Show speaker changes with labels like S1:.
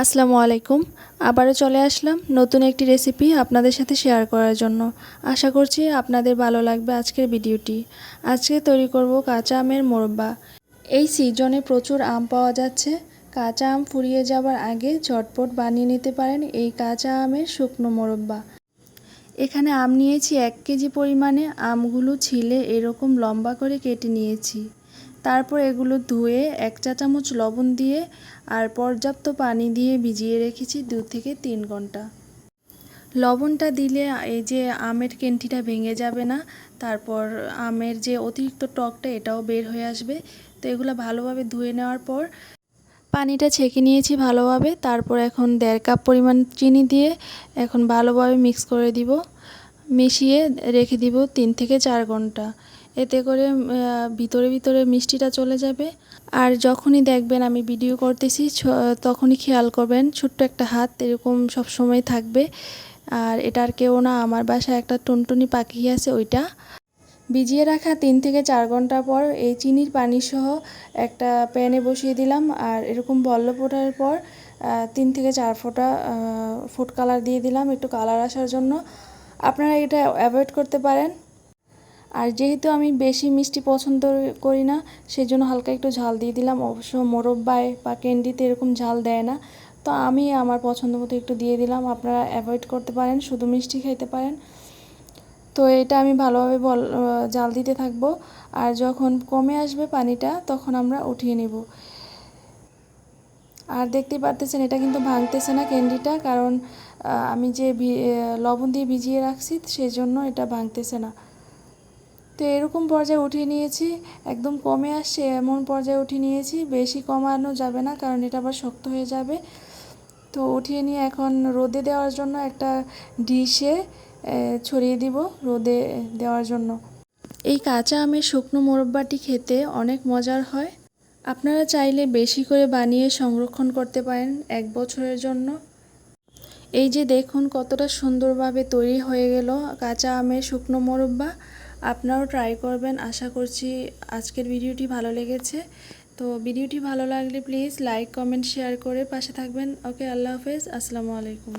S1: আসসালামু আলাইকুম। আবারও চলে আসলাম নতুন একটি রেসিপি আপনাদের সাথে শেয়ার করার জন্য। আশা করছি আপনাদের ভালো লাগবে আজকের ভিডিওটি। আজকে তৈরি করব কাঁচা আমের মোরব্বা। এই সিজনে প্রচুর আম পাওয়া যাচ্ছে। কাঁচা আম ফুরিয়ে যাবার আগে ঝটপট বানিয়ে নিতে পারেন এই কাঁচা আমের শুকনো মোরব্বা। এখানে আম নিয়েছি 1 কেজি পরিমাণে। আমগুলো ছিলে এরকম লম্বা করে কেটে নিয়েছি। তারপর এগুলো ধুয়ে 1 চা চামচ লবণ দিয়ে আর পর্যাপ্ত পানি দিয়ে ভিজিয়ে রেখেছি 2 থেকে 3 ঘন্টা। লবণটা দিলে এই যে আমের কেন্টিটা ভেঙে যাবে না, তারপর আমের যে অতিরিক্ত টকটা এটাও বের হয়ে আসবে। তো এগুলো ভালোভাবে ধুয়ে নেওয়ার পর পানিটা ছেঁকে নিয়েছি ভালোভাবে। তারপর এখন 1.5 কাপ পরিমাণ চিনি দিয়ে এখন ভালোভাবে মিক্স করে দিব, মিশিয়ে রেখে দিব 3 থেকে 4 ঘন্টা। এতে করে ভিতরে ভিতরে মিষ্টিটা চলে যাবে। আর যখনই দেখবেন আমি ভিডিও করতেছি তখনই খেয়াল করবেন ছোট্ট একটা হাত এরকম সব সময় থাকবে। আর এটার কেউ না, আমার বাসায় একটা টুনটুনি পাখি আছে, ওইটা। ভিজিয়ে রাখা 3 থেকে 4 ঘন্টা পর এই চিনির পানি সহ একটা প্যানে বসিয়ে দিলাম। আর এরকম বলক ওঠার পর 3 থেকে 4 ফোঁটা ফুড কালার দিয়ে দিলাম একটু কালার আসার জন্য। আপনারা এটা অ্যাভয়েড করতে পারেন। আর যেহেতু আমি বেশি মিষ্টি পছন্দ করি না, সেই জন্য হালকা একটু ঝাল দিয়ে দিলাম। অবশ্য মোরব্বায় বা ক্যান্ডিতে এরকম ঝাল দেয় না, তো আমি আমার পছন্দ মতো একটু দিয়ে দিলাম। আপনারা অ্যাভয়েড করতে পারেন, শুধু মিষ্টি খেতে পারেন। তো এটা আমি ভালোভাবে জাল দিতে থাকবো। আর যখন কমে আসবে পানিটা তখন আমরা উঠিয়ে নেব। আর দেখতেই পারতেছেন এটা কিন্তু ভাঙতেছে না ক্যান্ডিটা, কারণ আমি যে লবণ দিয়ে ভিজিয়ে রাখছি সেই জন্য এটা ভাঙতেছে না। তো এরকম পর্যায়ে উঠিয়ে নিয়েছি, একদম কমে আসছে এমন পর্যায়ে উঠিয়ে নিয়েছি। বেশি কমানো যাবে না, কারণ এটা আবার শক্ত হয়ে যাবে। তো উঠিয়ে নিয়ে এখন রোদে দেওয়ার জন্য একটা ডিশে ছড়িয়ে দিব রোদে দেওয়ার জন্য। এই কাঁচা আমের শুকনো মোরব্বাটি খেতে অনেক মজার হয়। আপনারা চাইলে বেশি করে বানিয়ে সংরক্ষণ করতে পারেন 1 বছরের জন্য। এই যে দেখুন কতটা সুন্দরভাবে তৈরি হয়ে গেল কাঁচা আমের শুকনো মোরব্বা। আপনারাও ট্রাই করবেন। আশা করছি আজকের ভিডিওটি ভালো লেগেছে। তো ভিডিওটি ভালো লাগলে প্লিজ লাইক, কমেন্ট, শেয়ার করে পাশে থাকবেন। ওকে, আল্লাহ হাফেজ, আসসালামু আলাইকুম।